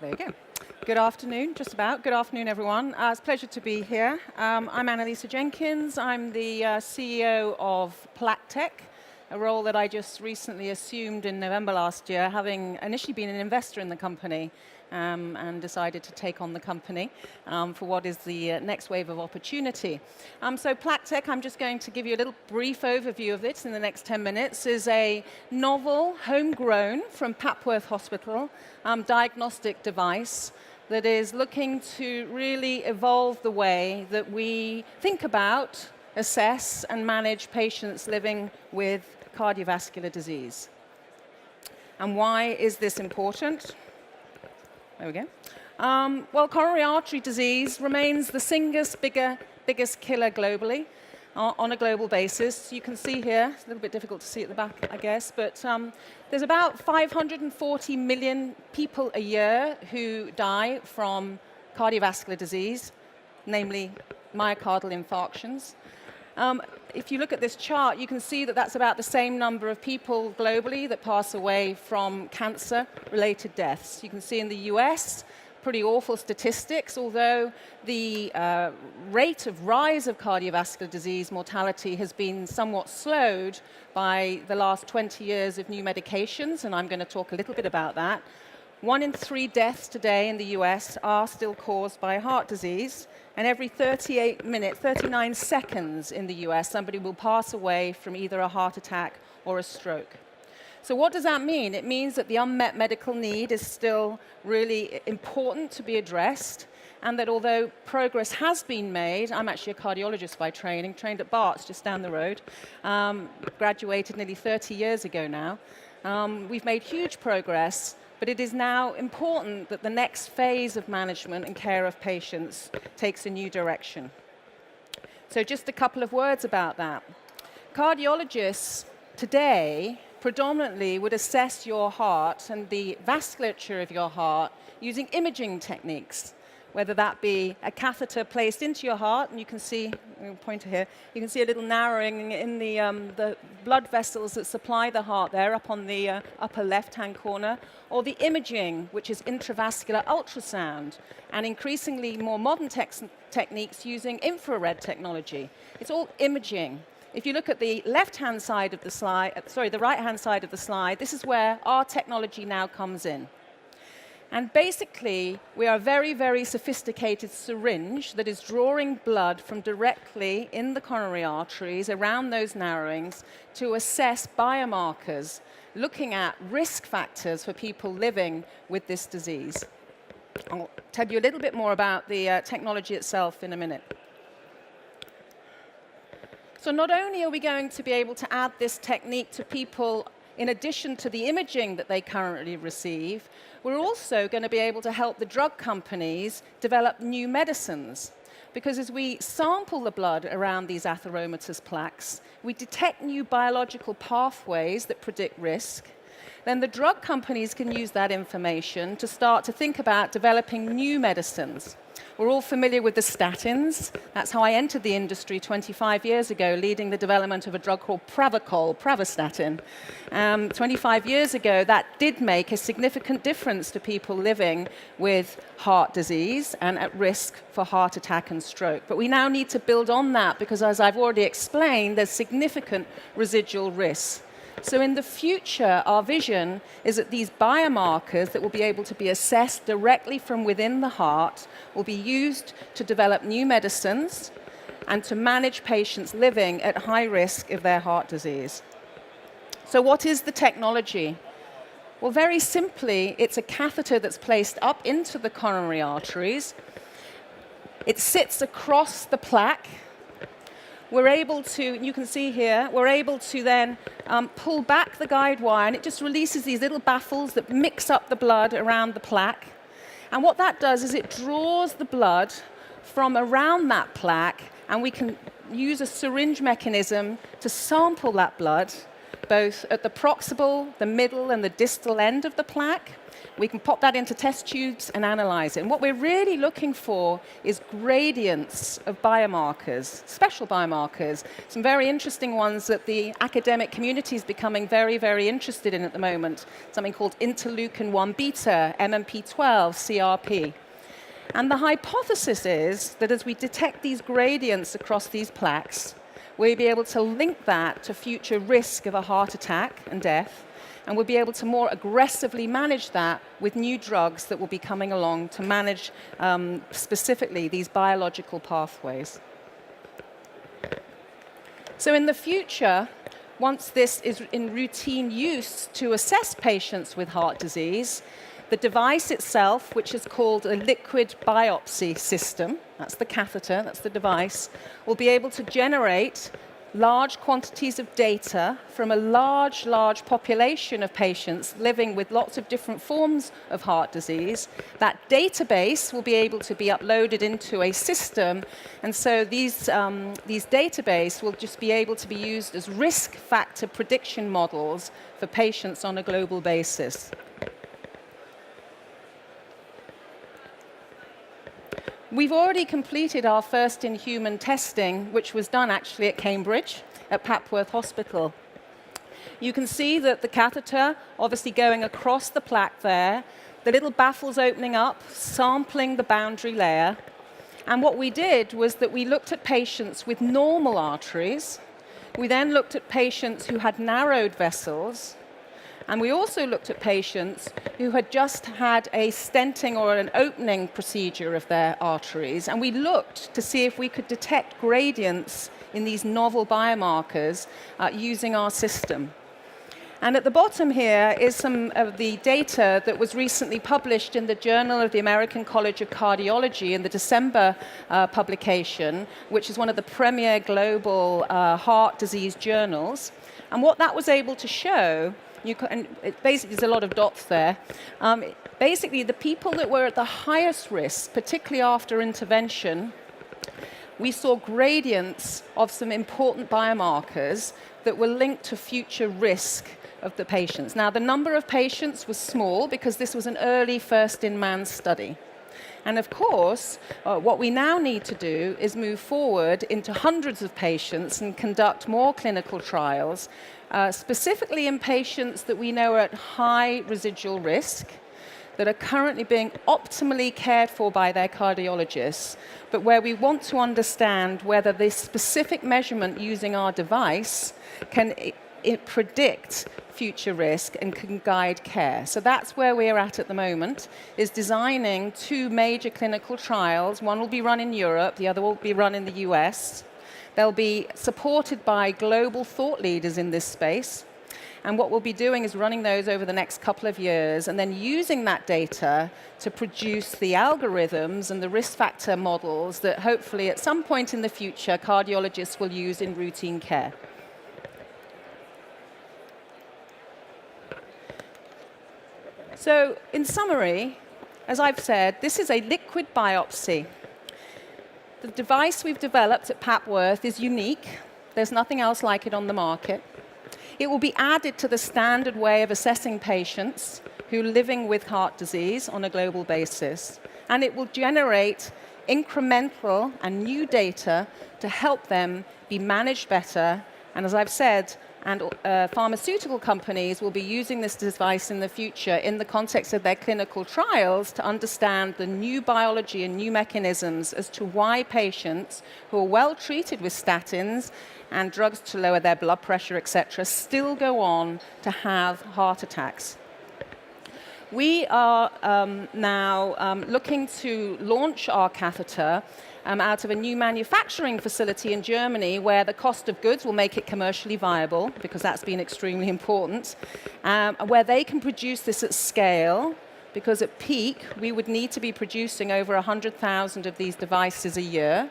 There you go. Good afternoon, just about. Good afternoon, everyone. It's a pleasure to be here. I'm Annalisa Jenkins. I'm the CEO of PlaqueTec, a role that I just recently assumed in November last year, having initially been an investor in the company and decided to take on the company for what is the next wave of opportunity. So PlaqueTec, I'm just going to give you a little brief overview of this in the next 10 minutes, is a novel, homegrown from Papworth Hospital diagnostic device that is looking to really evolve the way that we think about, assess, and manage patients living with cardiovascular disease. And why is this important? There we go. Well, coronary artery disease remains the biggest killer globally on a global basis. You can see here, it's a little bit difficult to see at the back, I guess, but there's about 540 million people a year who die from cardiovascular disease, namely myocardial infarctions. If you look at this chart, you can see that that's about the same number of people globally that pass away from cancer-related deaths. You can see in the US, pretty awful statistics, although the rate of rise of cardiovascular disease mortality has been somewhat slowed by the last 20 years of new medications, and I'm going to talk a little bit about that. 1 in 3 deaths today in the US are still caused by heart disease, and every 39 seconds in the US, somebody will pass away from either a heart attack or a stroke. So what does that mean? It means that the unmet medical need is still really important to be addressed, and that although progress has been made, I'm actually a cardiologist by training, trained at Bart's just down the road, graduated nearly 30 years ago now. We've made huge progress, but it is now important that the next phase of management and care of patients takes a new direction. So just a couple of words about that. Cardiologists today predominantly would assess your heart and the vasculature of your heart using imaging techniques, whether that be a catheter placed into your heart, and you can see, pointer here, you can see a little narrowing in the blood vessels that supply the heart there up on the upper left-hand corner, or the imaging, which is intravascular ultrasound, and increasingly more modern techniques using infrared technology. It's all imaging. If you look at the left-hand side of the slide, the right-hand side of the slide, this is where our technology now comes in. And basically, we are a very, very sophisticated syringe that is drawing blood from directly in the coronary arteries around those narrowings to assess biomarkers, looking at risk factors for people living with this disease. I'll tell you a little bit more about the technology itself in a minute. So not only are we going to be able to add this technique to people in addition to the imaging that they currently receive, we're also going to be able to help the drug companies develop new medicines. Because as we sample the blood around these atheromatous plaques, we detect new biological pathways that predict risk. Then the drug companies can use that information to start to think about developing new medicines. We're all familiar with the statins. That's how I entered the industry 25 years ago, leading the development of a drug called pravastatin. 25 years ago, that did make a significant difference to people living with heart disease and at risk for heart attack and stroke. But we now need to build on that because, as I've already explained, there's significant residual risks. So in the future, our vision is that these biomarkers that will be able to be assessed directly from within the heart will be used to develop new medicines and to manage patients living at high risk of their heart disease. So what is the technology? Well, very simply, it's a catheter that's placed up into the coronary arteries. It sits across the plaque. We're able to, you can see here, we're able to then pull back the guide wire, and it just releases these little baffles that mix up the blood around the plaque. And what that does is it draws the blood from around that plaque, and we can use a syringe mechanism to sample that blood both at the proximal, the middle, and the distal end of the plaque. We can pop that into test tubes and analyze it. And what we're really looking for is gradients of biomarkers, special biomarkers, some very interesting ones that the academic community is becoming very, very interested in at the moment, something called interleukin-1 beta, MMP12, CRP. And the hypothesis is that as we detect these gradients across these plaques, we'll be able to link that to future risk of a heart attack and death, and we'll be able to more aggressively manage that with new drugs that will be coming along to manage specifically these biological pathways. So in the future, once this is in routine use to assess patients with heart disease, the device itself, which is called a liquid biopsy system, that's the catheter, that's the device, will be able to generate large quantities of data from a large population of patients living with lots of different forms of heart disease. That database will be able to be uploaded into a system, and so these databases will just be able to be used as risk factor prediction models for patients on a global basis. We've already completed our first in-human testing, which was done actually at Cambridge, at Papworth Hospital. You can see that the catheter, obviously going across the plaque there, the little baffles opening up, sampling the boundary layer. And what we did was that we looked at patients with normal arteries. We then looked at patients who had narrowed vessels. And we also looked at patients who had just had a stenting or an opening procedure of their arteries. And we looked to see if we could detect gradients in these novel biomarkers using our system. And at the bottom here is some of the data that was recently published in the Journal of the American College of Cardiology in the December publication, which is one of the premier global heart disease journals. And what that was able to show, and basically there's a lot of dots there. Basically, the people that were at the highest risk, particularly after intervention, we saw gradients of some important biomarkers that were linked to future risk of the patients. Now, the number of patients was small because this was an early first-in-man study. And of course, what we now need to do is move forward into hundreds of patients and conduct more clinical trials, specifically in patients that we know are at high residual risk, that are currently being optimally cared for by their cardiologists, but where we want to understand whether this specific measurement using our device can predict future risk and can guide care. So that's where we're at the moment, is designing 2 major clinical trials. One will be run in Europe, the other will be run in the US. They'll be supported by global thought leaders in this space. And what we'll be doing is running those over the next couple of years and then using that data to produce the algorithms and the risk factor models that hopefully at some point in the future cardiologists will use in routine care. So in summary, as I've said, this is a liquid biopsy. The device we've developed at Papworth is unique. There's nothing else like it on the market. It will be added to the standard way of assessing patients who are living with heart disease on a global basis. And it will generate incremental and new data to help them be managed better. And as I've said, pharmaceutical companies will be using this device in the future in the context of their clinical trials to understand the new biology and new mechanisms as to why patients who are well treated with statins and drugs to lower their blood pressure, etc., still go on to have heart attacks. We are now looking to launch our catheter out of a new manufacturing facility in Germany where the cost of goods will make it commercially viable, because that's been extremely important, where they can produce this at scale, because at peak we would need to be producing over 100,000 of these devices a year.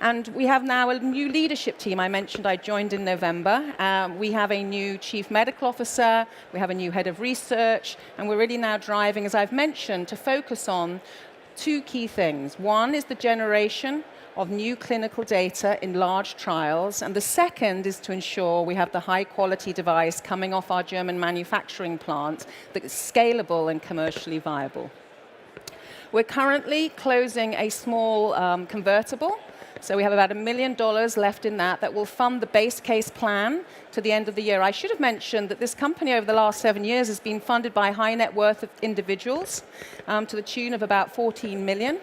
And we have now a new leadership team. I mentioned I joined in November. We have a new chief medical officer, we have a new head of research, and we're really now driving, as I've mentioned, to focus on 2 key things. One is the generation of new clinical data in large trials, and the second is to ensure we have the high-quality device coming off our German manufacturing plant that is scalable and commercially viable. We're currently closing a small convertible, so we have about $1 million left in that will fund the base case plan to the end of the year. I should have mentioned that this company over the last 7 years has been funded by high net worth individuals to the tune of about 14 million.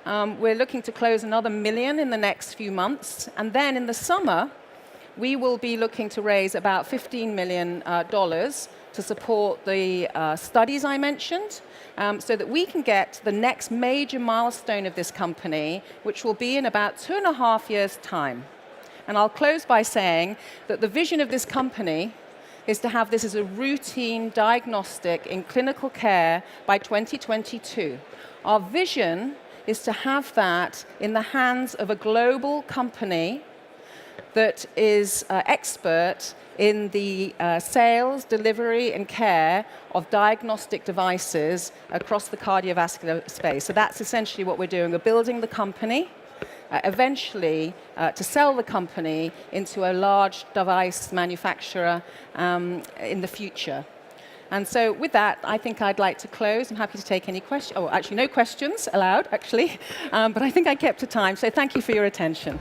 We're looking to close another $1 million in the next few months, and then in the summer, we will be looking to raise about $15 million to support the studies I mentioned, so that we can get the next major milestone of this company, which will be in about 2.5 years' time. And I'll close by saying that the vision of this company is to have this as a routine diagnostic in clinical care by 2022. Our vision is to have that in the hands of a global company that is expert in the sales, delivery, and care of diagnostic devices across the cardiovascular space. So that's essentially what we're doing. We're building the company, eventually to sell the company into a large device manufacturer in the future. And so with that, I think I'd like to close. I'm happy to take any questions. Oh, actually, no questions allowed, actually. But I think I kept to time, so thank you for your attention.